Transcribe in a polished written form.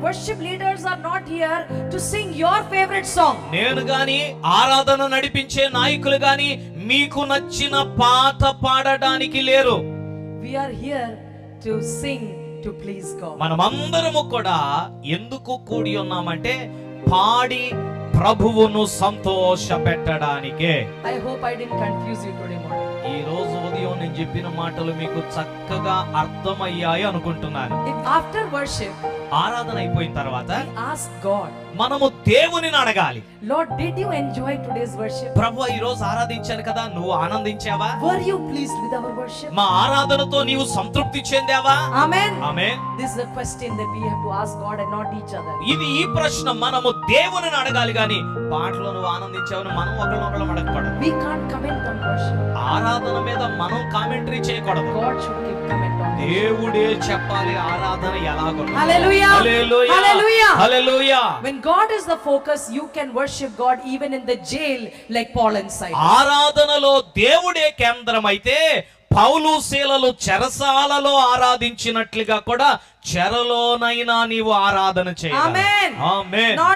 worship leaders are not here to sing your favorite song. నేను గాని ఆరాధన నడిపించే నాయకులు గాని మీకు నచ్చిన పాట పాడడానికి లేరు. We are here to sing to please God. మనమందరము కూడా ఎందుకు కూడి ఉన్నామంటే పాడి ప్రభువును సంతోష పెట్టడానికే. I hope I didn't confuse you today morning. ఈ రోజు ఉదయం నేను చెప్పిన మాటలు మీకు చక్కగా అర్థమయ్యాయి అనుకుంటున్నాను. If after worship ఆరాధన అయిపోయిన తర్వాత we ask God, మనము దేవునిని అడగాలి, Lord, did you enjoy today's worship? ప్రభు ఈ రోజు ఆరాధించాను కదా, నువ్వు ఆనందించావా? Were you pleased with our worship? మా ఆరాధనతో నీవు సంతృప్తి చెందావా? Amen. Amen. This is a question that we have to ask God and not each other. ఇది ఈ ప్రశ్న మనము దేవునిని అడగాలి గాని పాటలో నువ్వు ఆనందించావని మనం ఒకళ్ళొకళ్ళం అడగకూడదు. We can't comment on worship. ఆరాధన మీద మనం కామెంటరీ చేయకూడదు. God should give comment on worship. దేవుడే చెప్పాలి ఆరాధన ఎలాగుండాలి. Hallelujah. Hallelujah. Hallelujah. Hallelujah. When God is the focus, you can worship God even in the jail like Paul and Silas. ఆరాధనలో దేవుడే కేంద్రం అయితే పౌలు శీలలు చెరసాలలో ఆరాధించినట్లుగా కూడా చెరలోనైనా నీవు ఆరాధన చేయాలి. Amen. ఆమేన్. Not